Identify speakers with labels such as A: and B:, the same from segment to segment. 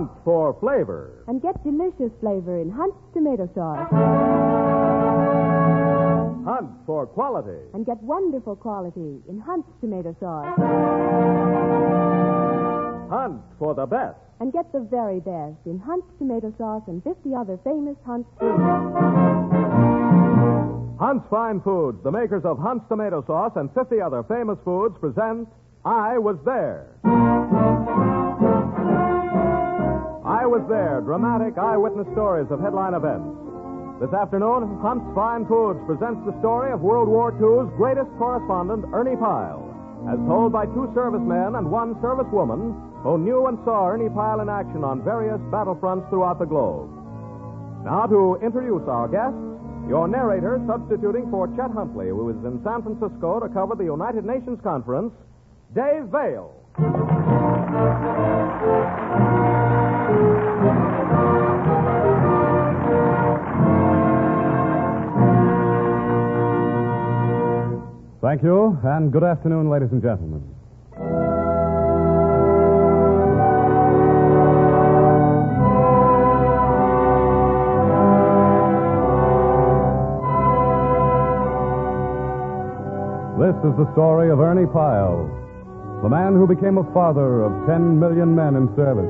A: Hunt for flavor.
B: And get delicious flavor in Hunt's tomato sauce.
A: Hunt for quality.
B: And get wonderful quality in Hunt's tomato sauce.
A: Hunt for the best.
B: And get the very best in Hunt's tomato sauce and 50 other famous Hunt's foods.
A: Hunt's Fine Foods, the makers of Hunt's tomato sauce and 50 other famous foods, present I Was There. I Was There, dramatic eyewitness stories of headline events. This afternoon, Hunt's Fine Foods presents the story of World War II's greatest correspondent, Ernie Pyle, as told by two servicemen and one servicewoman who knew and saw Ernie Pyle in action on various battlefronts throughout the globe. Now to introduce our guests, your narrator substituting for Chet Huntley, who is in San Francisco to cover the United Nations Conference, Dave Vale.
C: Thank you, and good afternoon, ladies and gentlemen. This is the story of Ernie Pyle, the man who became a father of 10 million men in service,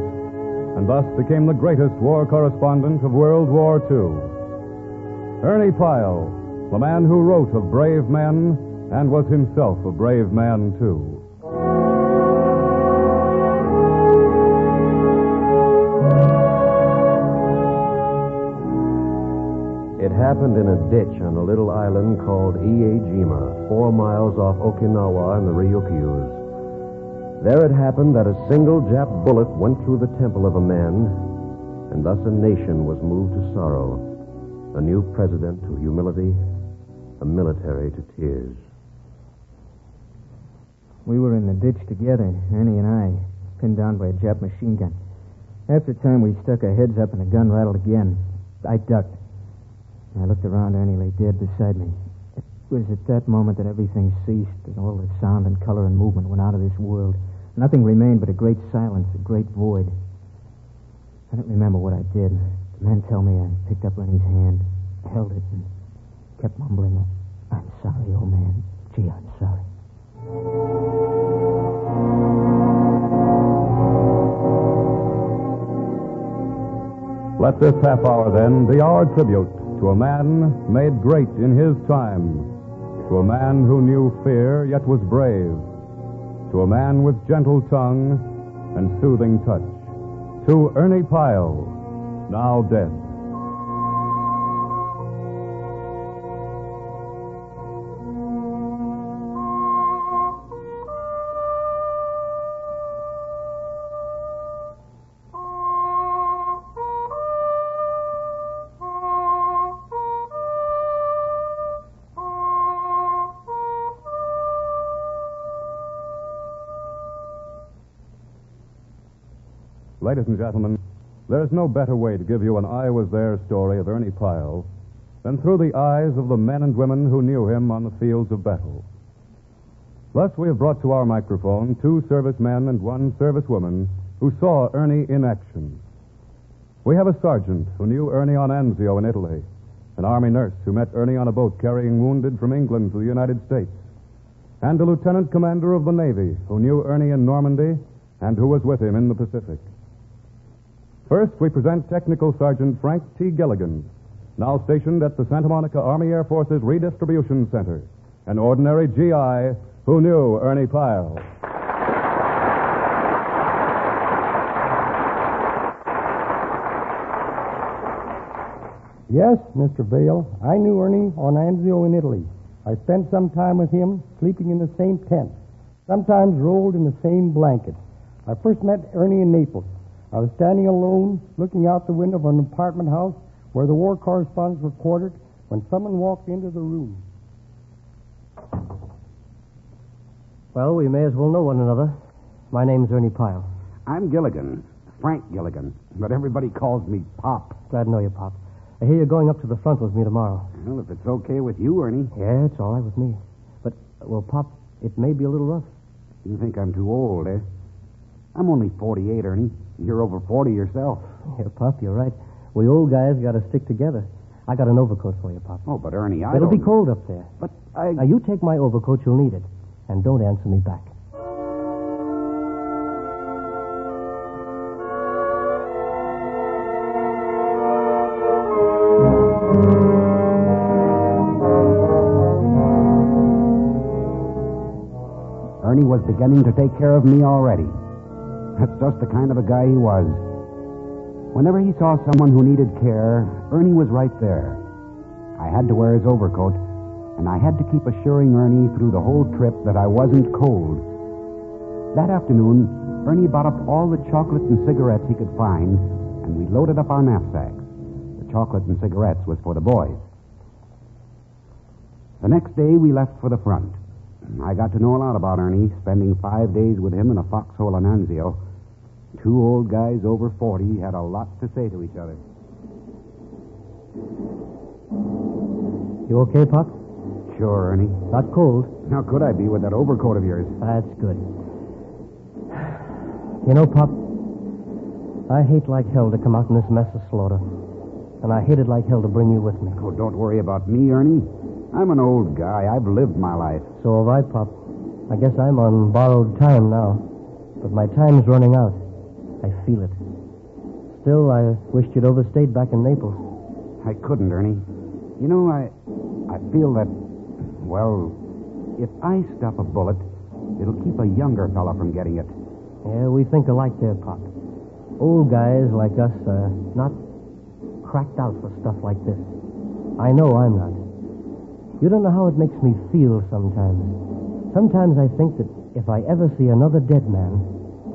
C: and thus became the greatest war correspondent of World War II. Ernie Pyle, the man who wrote of brave men and was himself a brave man, too.
D: It happened in a ditch on a little island called Iwo-Jima, 4 miles off Okinawa in the Ryukyus. There it happened that a single Jap bullet went through the temple of a man, and thus a nation was moved to sorrow, a new president to humility, a military to tears.
E: We were in the ditch together, Ernie and I, pinned down by a Jap machine gun. After a time, we stuck our heads up and the gun rattled again. I ducked. I looked around. Ernie lay dead beside me. It was at that moment that everything ceased, and all the sound and color and movement went out of this world. Nothing remained but a great silence, a great void. I don't remember what I did. The men tell me I picked up Ernie's hand, held it, and kept mumbling, "I'm sorry, old man. Gee, I'm sorry."
C: Let this half hour, then, be our tribute to a man made great in his time, to a man who knew fear yet was brave, to a man with gentle tongue and soothing touch, to Ernie Pyle, now dead. Ladies and gentlemen, there is no better way to give you an I Was There story of Ernie Pyle than through the eyes of the men and women who knew him on the fields of battle. Thus, we have brought to our microphone 2 servicemen and 1 servicewoman who saw Ernie in action. We have a sergeant who knew Ernie on Anzio in Italy, an Army nurse who met Ernie on a boat carrying wounded from England to the United States, and a lieutenant commander of the Navy who knew Ernie in Normandy and who was with him in the Pacific. First, we present Technical Sergeant Frank T. Gilligan, now stationed at the Santa Monica Army Air Forces Redistribution Center, an ordinary GI who knew Ernie Pyle.
F: Yes, Mr. Vale, I knew Ernie on Anzio in Italy. I spent some time with him sleeping in the same tent, sometimes rolled in the same blanket. I first met Ernie in Naples. I was standing alone, looking out the window of an apartment house where the war correspondents were quartered, when someone walked into the room.
G: Well, we may as well know one another. My name's Ernie Pyle.
H: I'm Gilligan, Frank Gilligan, but everybody calls me Pop.
G: Glad to know you, Pop. I hear you're going up to the front with me tomorrow.
H: Well, if it's okay with you, Ernie.
G: Yeah, it's all right with me. But, well, Pop, it may be a little rough.
H: You think I'm too old, eh? I'm only 48, Ernie. You're over 40 yourself.
G: Yeah, Pop, you're right. We old guys got to stick together. I got an overcoat for you, Pop.
H: Oh, but Ernie,
G: It'll be cold up there.
H: But I...
G: Now, you take my overcoat, you'll need it. And don't answer me back.
H: Ernie was beginning to take care of me already. That's just the kind of a guy he was. Whenever he saw someone who needed care, Ernie was right there. I had to wear his overcoat, and I had to keep assuring Ernie through the whole trip that I wasn't cold. That afternoon, Ernie bought up all the chocolates and cigarettes he could find, and we loaded up our knapsacks. The chocolate and cigarettes was for the boys. The next day, we left for the front. I got to know a lot about Ernie, spending 5 days with him in a foxhole in Anzio. Two old guys over 40 had a lot to say to each other.
G: You okay, Pop?
H: Sure, Ernie.
G: Not cold.
H: How could I be with that overcoat of yours?
G: That's good. You know, Pop, I hate like hell to come out in this mess of slaughter. And I hated like hell to bring you with me.
H: Oh, don't worry about me, Ernie. I'm an old guy. I've lived my life.
G: So have I, Pop. I guess I'm on borrowed time now. But my time's running out. I feel it. Still, I wished you'd overstayed back in Naples.
H: I couldn't, Ernie. You know, I feel that, well, if I stop a bullet, it'll keep a younger fella from getting it.
G: Yeah, we think alike there, Pop. Old guys like us are not cracked out for stuff like this. I know I'm not. You don't know how it makes me feel sometimes. Sometimes I think that if I ever see another dead man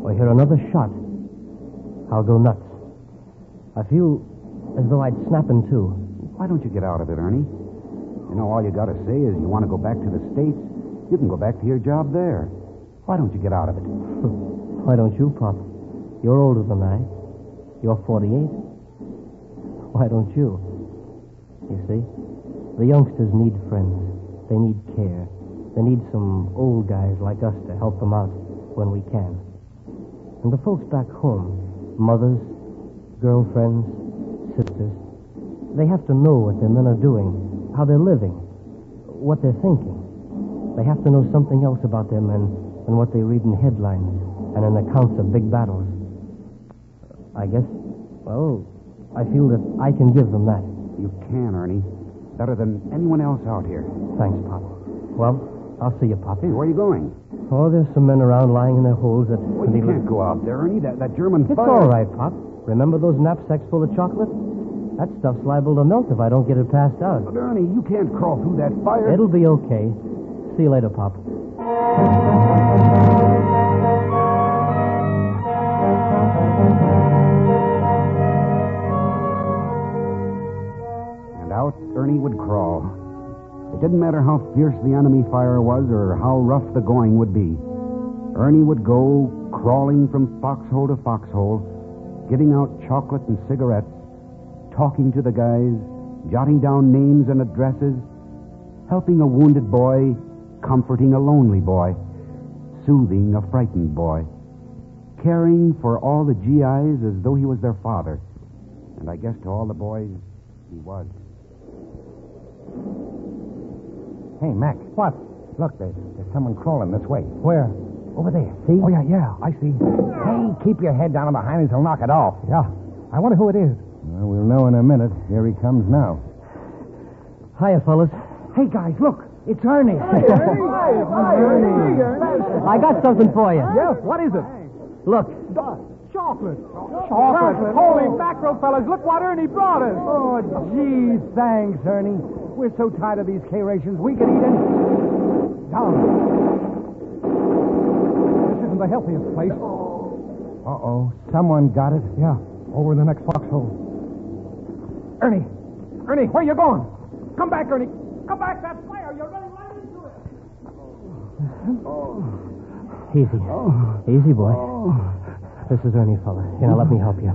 G: or hear another shot, I'll go nuts. I feel as though I'd snap in two.
H: Why don't you get out of it, Ernie? You know, all you got to say is you want to go back to the States. You can go back to your job there. Why don't you get out of it?
G: Why don't you, Pop? You're older than I. You're 48. Why don't you? You see, the youngsters need friends. They need care. They need some old guys like us to help them out when we can. And the folks back home, mothers, girlfriends, sisters, they have to know what their men are doing, how they're living, what they're thinking. They have to know something else about their men than what they read in headlines and in accounts of big battles. I guess, well, I feel that I can give them that.
H: You can, Ernie. Better than anyone else out here.
G: Thanks, Pop. Well, I'll see you, Pop.
H: Hey, where are you going?
G: Oh, there's some men around lying in their holes that...
H: Well, you can't go out there, Ernie. That German
G: It's
H: fire...
G: all right, Pop. Remember those knapsacks full of chocolate? That stuff's liable to melt if I don't get it passed out.
H: But, Ernie, you can't crawl through that fire.
G: It'll be okay. See you later, Pop.
H: And out Ernie would crawl. It didn't matter how fierce the enemy fire was or how rough the going would be. Ernie would go crawling from foxhole to foxhole, giving out chocolate and cigarettes, talking to the guys, jotting down names and addresses, helping a wounded boy, comforting a lonely boy, soothing a frightened boy, caring for all the GIs as though he was their father. And I guess to all the boys, he was.
I: Hey, Mac.
F: What?
I: Look, there's someone crawling this way.
F: Where?
I: Over there. See?
F: Oh, yeah, I see.
I: Hey, keep your head down behind us. He'll knock it off.
F: Yeah. I wonder who it is.
I: Well, we'll know in a minute. Here he comes now.
G: Hiya, fellas.
I: Hey, guys, look. It's Ernie.
F: Hi, Ernie.
G: I got something for you.
F: Yes, what is it?
G: Look.
F: Chocolate. Holy mackerel, fellas. Look what Ernie brought us.
I: Oh, gee, thanks, Ernie. We're so tired of these K-rations, we could eat it.
F: Down. This isn't the healthiest place.
I: Uh-oh. Someone got it.
F: Yeah, over in the next foxhole. Ernie, where you going? Come back, Ernie. Come back, that fire. You're running right into it.
G: Easy. Easy, boy. This is Ernie, fella. Here, now let me help you.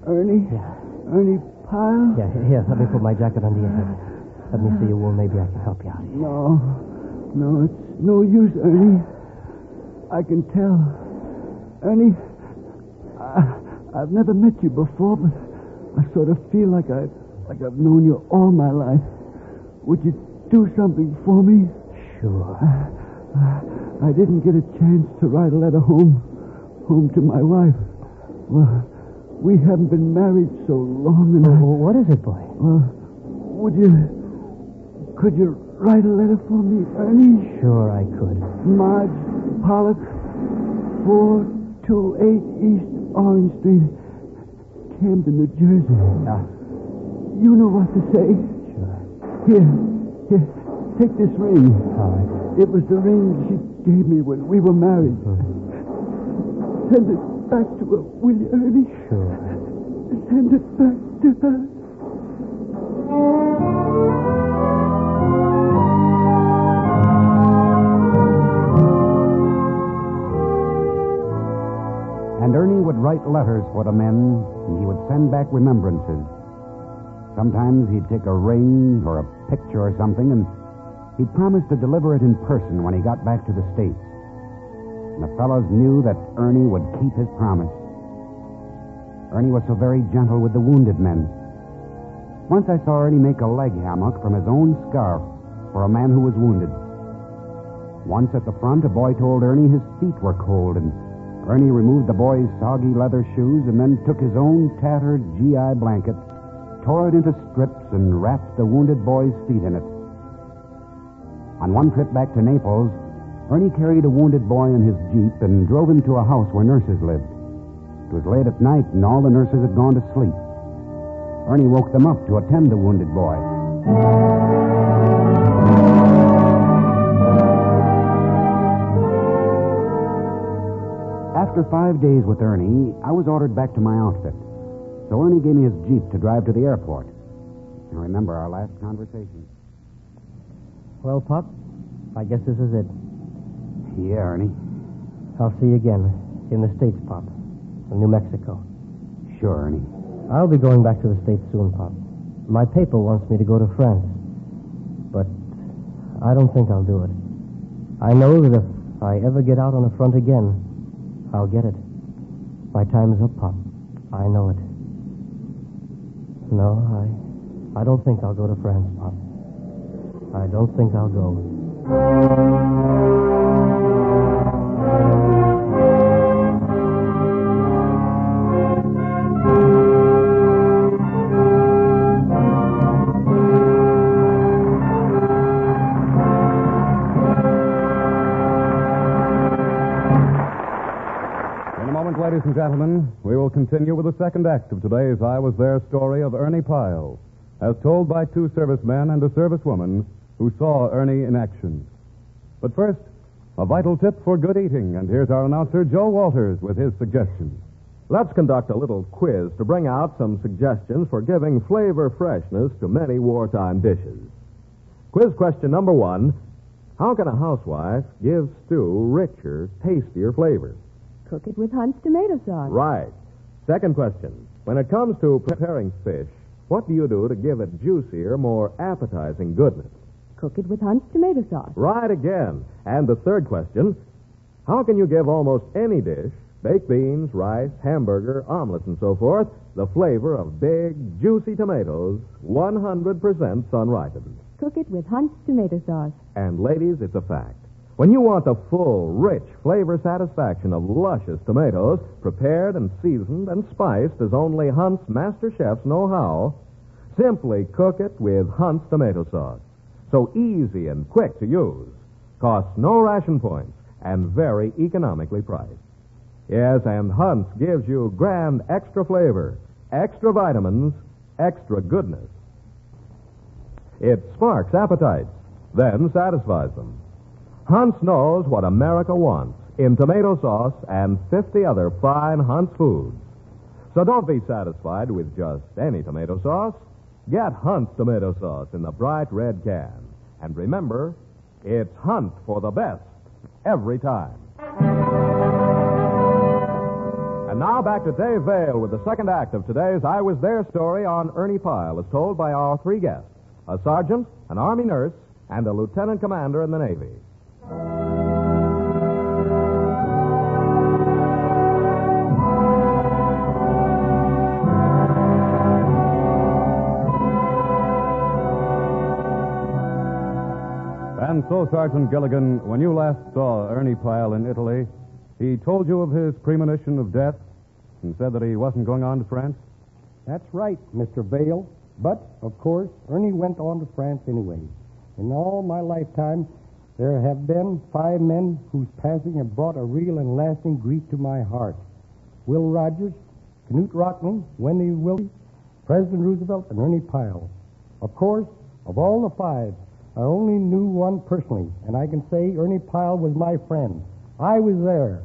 J: Ernie?
G: Yeah.
J: Ernie Pyle?
G: Yeah, here, let me put my jacket under your head. Let me see your wound. Maybe I can help you out.
J: No, it's no use, Ernie. I can tell. Ernie, I've never met you before, but I sort of feel like I've known you all my life. Would you do something for me?
G: Sure.
J: I didn't get a chance to write a letter home to my wife. Well, we haven't been married so long, and
G: what is it, boy?
J: Could you write a letter for me, Ernie?
G: Sure, I could.
J: Marge Pollock, 428 East Orange Street, Camden, New Jersey. You know what to say.
G: Sure.
J: Here, take this ring.
G: All right.
J: It was the ring she gave me when we were married. Send it back to her, will you, Ernie?
G: Sure.
J: Send it back to her.
H: And Ernie would write letters for the men, and he would send back remembrances. Sometimes he'd take a ring or a picture or something, and he'd promise to deliver it in person when he got back to the States. And the fellows knew that Ernie would keep his promise. Ernie was so very gentle with the wounded men. Once I saw Ernie make a leg hammock from his own scarf for a man who was wounded. Once at the front, a boy told Ernie his feet were cold, and Ernie removed the boy's soggy leather shoes and then took his own tattered GI blanket, tore it into strips, and wrapped the wounded boy's feet in it. On one trip back to Naples, Ernie carried a wounded boy in his Jeep and drove him to a house where nurses lived. It was late at night, and all the nurses had gone to sleep. Ernie woke them up to attend the wounded boy. After 5 days with Ernie, I was ordered back to my outfit. So Ernie gave me his Jeep to drive to the airport. I remember our last conversation.
G: Well, Pop, I guess this is it.
H: Yeah, Ernie.
G: I'll see you again in the States, Pop. In New Mexico.
H: Sure, Ernie.
G: I'll be going back to the States soon, Pop. My paper wants me to go to France. But I don't think I'll do it. I know that if I ever get out on the front again, I'll get it. My time is up, Pop. I know it. No, I don't think I'll go to France, Pop. I don't think I'll go.
C: Ladies and gentlemen, we will continue with the second act of today's I Was There story of Ernie Pyle, as told by two servicemen and a servicewoman who saw Ernie in action. But first, a vital tip for good eating, and here's our announcer, Joe Walters, with his suggestions.
A: Let's conduct a little quiz to bring out some suggestions for giving flavor freshness to many wartime dishes. Quiz question number 1, how can a housewife give stew richer, tastier flavor?
B: Cook it with Hunt's tomato sauce.
A: Right. Second question. When it comes to preparing fish, what do you do to give it juicier, more appetizing goodness?
B: Cook it with Hunt's tomato sauce.
A: Right again. And the third question. How can you give almost any dish, baked beans, rice, hamburger, omelets, and so forth, the flavor of big, juicy tomatoes, 100% sun-ripened?
B: Cook it with Hunt's tomato sauce.
A: And ladies, it's a fact. When you want the full, rich flavor satisfaction of luscious tomatoes, prepared and seasoned and spiced as only Hunt's master chefs know how, simply cook it with Hunt's tomato sauce. So easy and quick to use, costs no ration points, and very economically priced. Yes, and Hunt's gives you grand extra flavor, extra vitamins, extra goodness. It sparks appetites, then satisfies them. Hunt's knows what America wants in tomato sauce and 50 other fine Hunt's foods. So don't be satisfied with just any tomato sauce. Get Hunt's tomato sauce in the bright red can. And remember, it's Hunt for the best every time. And now back to Dave Vale with the second act of today's I Was There story on Ernie Pyle, as told by our three guests, a sergeant, an Army nurse, and a lieutenant commander in the Navy.
C: So, Sergeant Gilligan, when you last saw Ernie Pyle in Italy, he told you of his premonition of death and said that he wasn't going on to France?
F: That's right, Mr. Vale. But, of course, Ernie went on to France anyway. In all my lifetime, there have been 5 men whose passing have brought a real and lasting grief to my heart. Will Rogers, Knute Rockne, Wendy Willie, President Roosevelt, and Ernie Pyle. Of course, of all the 5, I only knew one personally, and I can say Ernie Pyle was my friend. I was there.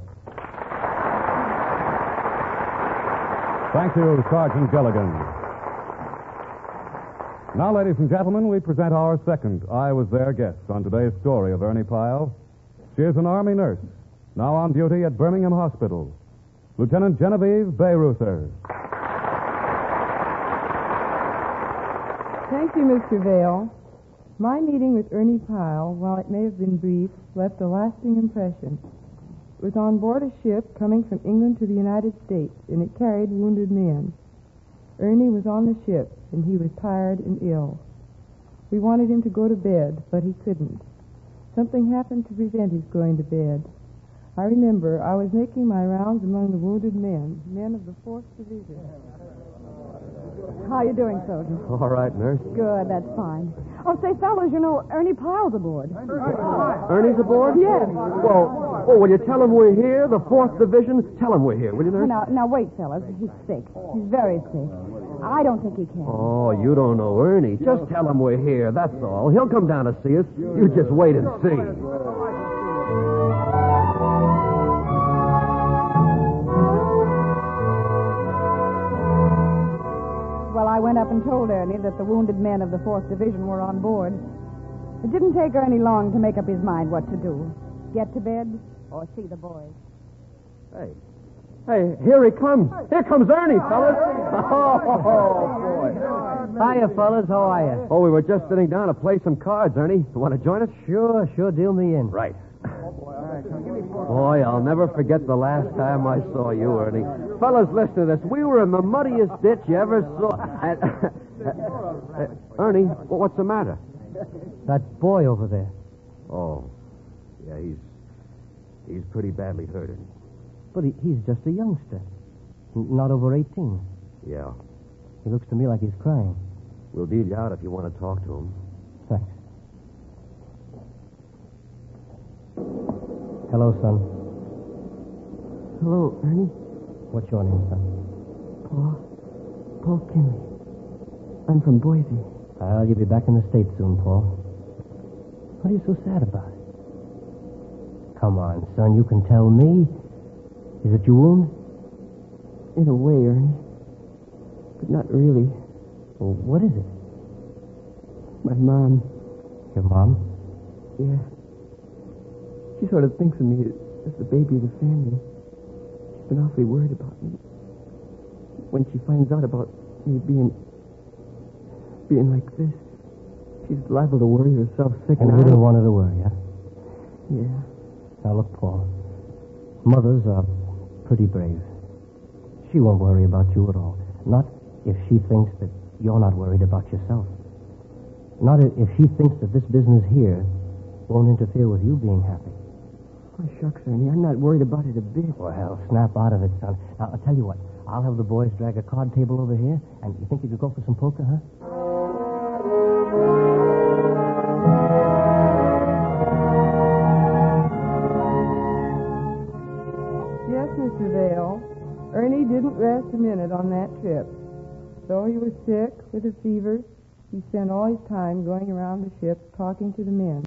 C: Thank you, Sergeant Gilligan. Now, ladies and gentlemen, we present our second I Was There guest on today's story of Ernie Pyle. She is an Army nurse, now on duty at Birmingham Hospital. Lieutenant Genevieve Bayreuther.
K: Thank you, Mr. Vale. My meeting with Ernie Pyle, while it may have been brief, left a lasting impression. It was on board a ship coming from England to the United States, and it carried wounded men. Ernie was on the ship, and he was tired and ill. We wanted him to go to bed, but he couldn't. Something happened to prevent his going to bed. I remember I was making my rounds among the wounded men of the 4th Division.
L: How you doing, soldier?
D: All right, nurse.
L: Good, that's fine. Oh, say, fellows, you know, Ernie Pyle's aboard.
D: Ernie's aboard?
L: Yes.
D: Well, will you tell him we're here, the 4th Division? Tell him we're here, will you, nurse?
L: Now, wait, fellas. He's sick. He's very sick. I don't think he can.
D: Oh, you don't know Ernie. Just tell him we're here, that's all. He'll come down to see us. You just wait and see.
L: Well, I went up and told Ernie that the wounded men of the 4th Division were on board. It didn't take Ernie long to make up his mind what to do. Get to bed or see the boys.
D: Hey, here he comes. Here comes Ernie, fellas. Oh, boy.
G: Hiya, fellas. How are you?
D: Oh, we were just sitting down to play some cards, Ernie. You want to join us?
G: Sure. Deal me in.
D: Right. Boy, I'll never forget the last time I saw you, Ernie. Fellas, listen to this. We were in the muddiest ditch you ever saw. Ernie, what's the matter?
G: That boy over there.
D: Oh, yeah, he's pretty badly hurt, Ernie.
G: But he's just a youngster. Not over 18.
D: Yeah.
G: He looks to me like he's crying.
D: We'll deal you out if you want to talk to him.
G: Thanks. Hello, son.
M: Hello, Ernie.
G: What's your name, son?
M: Paul Kinley. I'm from Boise.
G: Well, you'll be back in the States soon, Paul. What are you so sad about? Come on, son, you can tell me. Is it your wound?
M: In a way, Ernie. But not really.
G: Well, what is it?
M: My mom.
G: Your mom?
M: Yeah. She sort of thinks of me as the baby of the family. She's been awfully worried about me. When she finds out about me being like this, she's liable to worry herself sick.
G: And you don't want her to worry, huh?
M: Yeah.
G: Now, look, Paul. Mothers are pretty brave. She won't worry about you at all. Not if she thinks that you're not worried about yourself. Not if she thinks that this business here won't interfere with you being happy.
M: Oh, shucks, Ernie. I'm not worried about it a bit.
G: Well, snap out of it, son. Now, I'll tell you what. I'll have the boys drag a card table over here, and you think you could go for some poker, huh?
K: Yes, Mr. Vale. Ernie didn't rest a minute on that trip. Though he was sick with a fever, he spent all his time going around the ship talking to the men.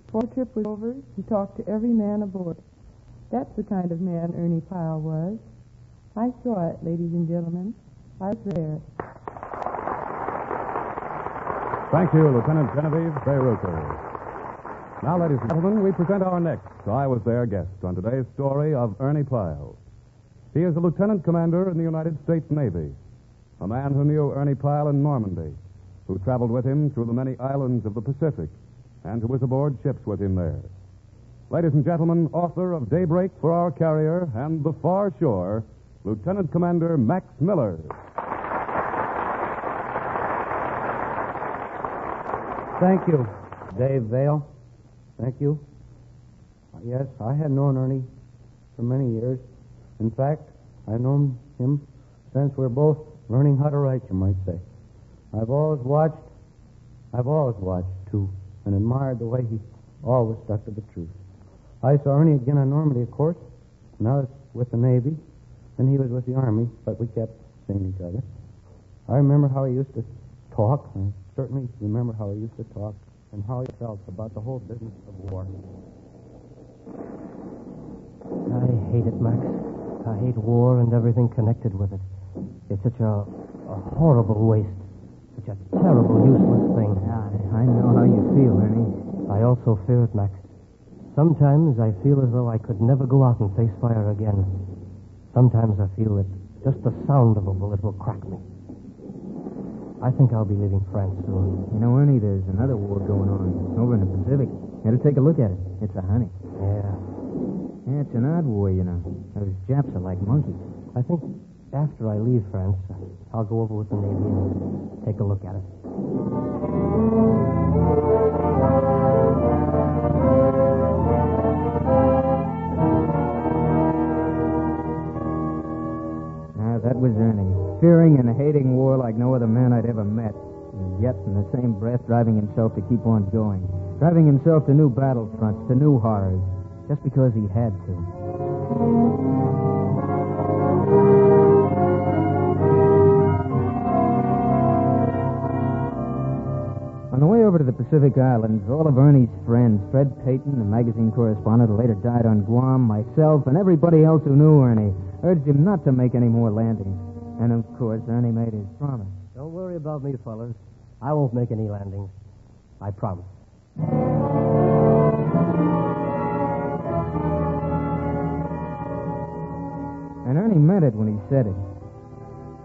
K: Before the trip was over, he talked to every man aboard. That's the kind of man Ernie Pyle was. I saw it, ladies and gentlemen. I was there.
C: Thank you, Lieutenant Genevieve Bayreuther. Now, ladies and gentlemen, we present our next I Was There guest on today's story of Ernie Pyle. He is a lieutenant commander in the United States Navy, a man who knew Ernie Pyle in Normandy, who traveled with him through the many islands of the Pacific, and who was aboard ships with him there. Ladies and gentlemen, author of Daybreak for Our Carrier and The Far Shore, Lieutenant Commander Max Miller.
I: Thank you, Dave Vale.
F: Thank you. Yes, I had known Ernie for many years. In fact, I've known him since we're both learning how to write, you might say. I've always watched, too, and admired the way he always stuck to the truth. I saw Ernie again on Normandy, of course, and I was with the Navy, and he was with the Army, but we kept seeing each other. I remember how he used to talk. I certainly remember how he used to talk and how he felt about the whole business of war.
G: I hate it, Max. I hate war and everything connected with it. It's such a horrible waste. Such a terrible, useless thing.
E: Yeah, I know how you feel, Ernie.
G: I also fear it, Max. Sometimes I feel as though I could never go out and face fire again. Sometimes I feel that just the sound of a bullet will crack me. I think I'll be leaving France soon.
E: You know, Ernie, there's another war going on over in the Pacific. You got to take a look at it. It's a honey.
G: Yeah.
E: Yeah, it's an odd war, you know. Those Japs are like monkeys.
G: I think after I leave France, I'll go over with the Navy and take a look at it.
E: That was Ernie, fearing and hating war like no other man I'd ever met, and yet in the same breath driving himself to keep on going, driving himself to new battlefronts, to new horrors, just because he had to. On the way over to the Pacific Islands, all of Ernie's friends, Fred Payton, the magazine correspondent who later died on Guam, myself, and everybody else who knew Ernie, urged him not to make any more landings. And, of course, Ernie made his promise.
G: Don't worry about me, fellas. I won't make any landings. I promise.
E: And Ernie meant it when he said it.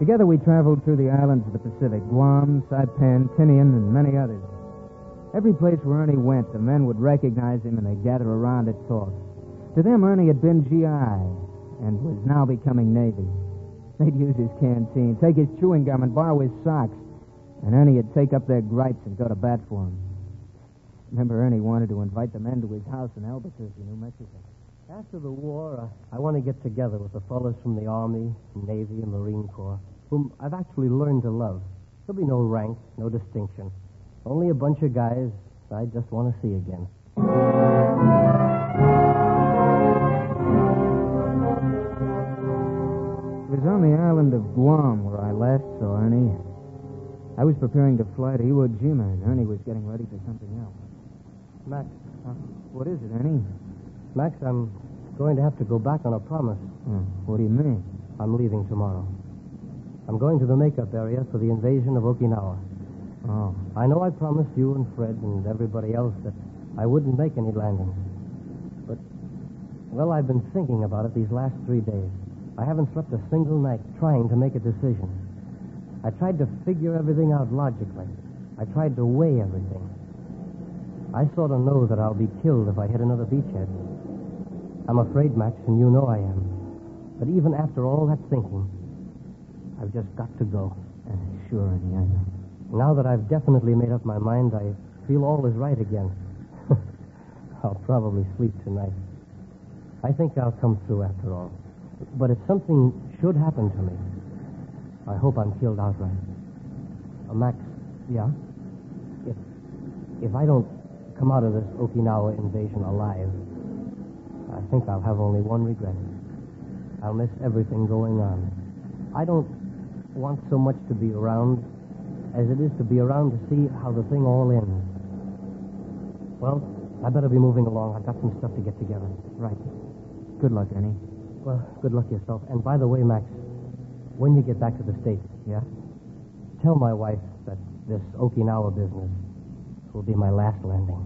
E: Together we traveled through the islands of the Pacific, Guam, Saipan, Tinian, and many others. Every place where Ernie went, the men would recognize him and they'd gather around to talk. To them, Ernie had been GI and was now becoming Navy. They'd use his canteen, take his chewing gum, and borrow his socks. And Ernie would take up their gripes and go to bat for them. Remember, Ernie wanted to invite the men to his house in Albuquerque, New Mexico.
G: After the war, I want to get together with the fellas from the Army, Navy, and Marine Corps, whom I've actually learned to love. There'll be no rank, no distinction. Only a bunch of guys I just want to see again.
E: It was on the island of Guam where I last saw Ernie. I was preparing to fly to Iwo Jima, and Ernie was getting ready for something else.
G: Max.
E: What is it, Ernie?
G: Max, I'm going to have to go back on a promise.
E: What do you mean?
G: I'm leaving tomorrow. I'm going to the makeup area for the invasion of Okinawa.
E: Oh.
G: I know I promised you and Fred and everybody else that I wouldn't make any landings. But, well, I've been thinking about it these last 3 days. I haven't slept a single night trying to make a decision. I tried to figure everything out logically. I tried to weigh everything. I sort of know that I'll be killed if I hit another beachhead. I'm afraid, Max, and you know I am. But even after all that thinking, I've just got to go.
E: Sure, Ernie, I know.
G: Now that I've definitely made up my mind, I feel all is right again. I'll probably sleep tonight. I think I'll come through after all. But if something should happen to me, I hope I'm killed outright. Max.
E: Yeah?
G: If I don't come out of this Okinawa invasion alive, I think I'll have only one regret. I'll miss everything going on. I don't want so much to be around as it is to be around to see how the thing all ends. Well, I better be moving along. I've got some stuff to get together.
E: Right. Good luck, Ernie.
G: Well, good luck yourself. And by the way, Max, when you get back to the States,
E: yeah?
G: Tell my wife that this Okinawa business will be my last landing.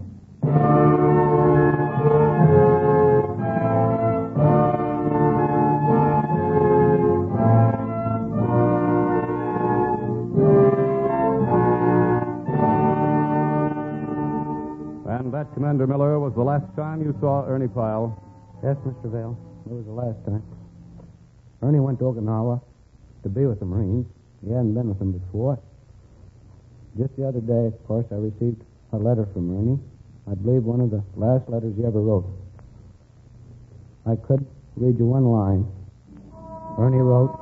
C: And that, Commander Miller, was the last time you saw Ernie Pyle.
F: Yes, Mr. Vale. It was the last time. Ernie went to Okinawa to be with the Marines. He hadn't been with them before. Just the other day, of course, I received a letter from Ernie I believe one of the last letters he ever wrote. I could read you one line. Ernie wrote,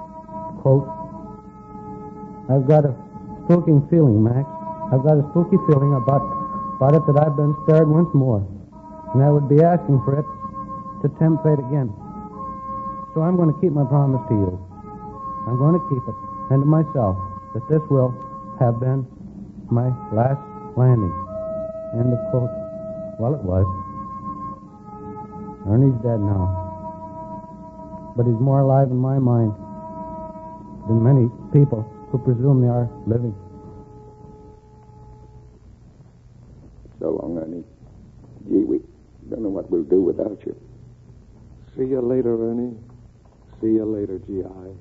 F: quote, I've got a spooking feeling, Max. I've got a spooky feeling about it that I've been spared once more. And I would be asking for it to tempt fate again. So I'm going to keep my promise to you. I'm going to keep it, and to myself, that this will have been my last landing. End of quote. Well, it was. Ernie's dead now. But he's more alive in my mind than many people who presume they are living.
N: So long, Ernie. Gee, we don't know what we'll do without you.
O: See you later, Ernie. See you later, G.I.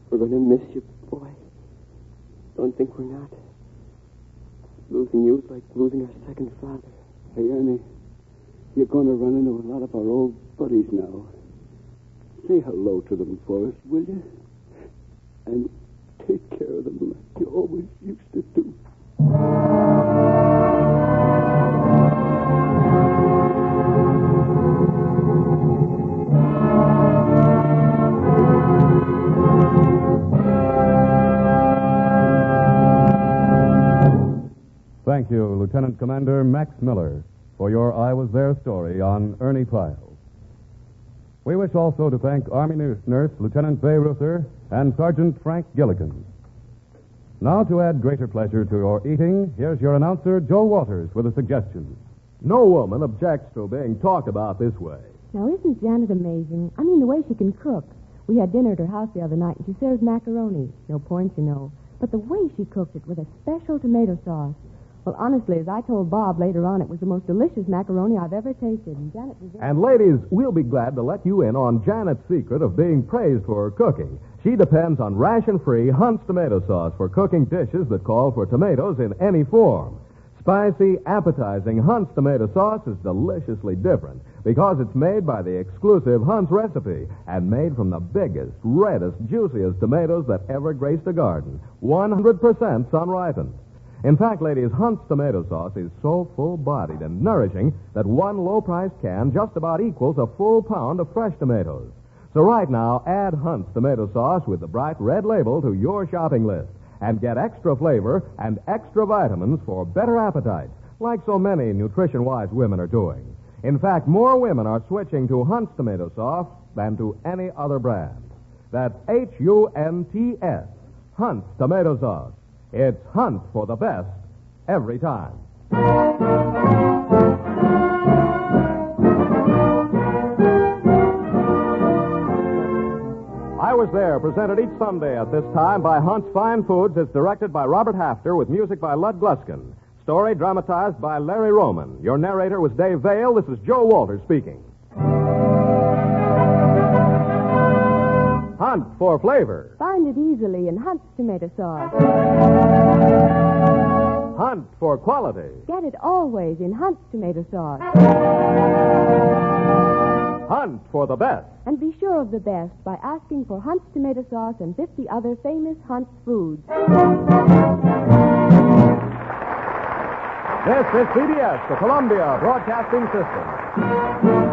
M: We're going to miss you, boy. Don't think we're not. Losing you is like losing our second father.
O: Hey, Ernie, you're going to run into a lot of our old buddies now. Say hello to them for us, will you? And take care of them like you always used to do.
C: Thank you, Lieutenant Commander Max Miller, for your I Was There story on Ernie Pyle. We wish also to thank Army Nurse Lieutenant Bay Ruther and Sergeant Frank Gilligan. Now, to add greater pleasure to your eating, here's your announcer, Joe Walters, with a suggestion.
A: No woman objects to being talked about this way.
B: Now, isn't Janet amazing? I mean, the way she can cook. We had dinner at her house the other night, and she served macaroni. No points, you know. But the way she cooked it with a special tomato sauce. Well, honestly, as I told Bob later on, it was the most delicious macaroni I've ever tasted. And Janet deserved...
A: And ladies, we'll be glad to let you in on Janet's secret of being praised for her cooking. She depends on ration-free Hunt's tomato sauce for cooking dishes that call for tomatoes in any form. Spicy, appetizing Hunt's tomato sauce is deliciously different because it's made by the exclusive Hunt's recipe and made from the biggest, reddest, juiciest tomatoes that ever graced a garden. 100% sun-ripened. In fact, ladies, Hunt's tomato sauce is so full-bodied and nourishing that one low-priced can just about equals a full pound of fresh tomatoes. So right now, add Hunt's tomato sauce with the bright red label to your shopping list and get extra flavor and extra vitamins for better appetites, like so many nutrition-wise women are doing. In fact, more women are switching to Hunt's tomato sauce than to any other brand. That's Hunts, Hunt's tomato sauce. It's Hunt for the best every time. I Was There, presented each Sunday at this time by Hunt's Fine Foods, is directed by Robert Hafter with music by Lud Gluskin. Story dramatized by Larry Roman. Your narrator was Dave Vale. This is Joe Walters speaking. Hunt for flavor.
B: Find it easily in Hunt's tomato sauce.
A: Hunt for quality.
B: Get it always in Hunt's tomato sauce.
A: Hunt for the best.
B: And be sure of the best by asking for Hunt's tomato sauce and 50 other famous Hunt's foods.
A: This is CBS, the Columbia Broadcasting System.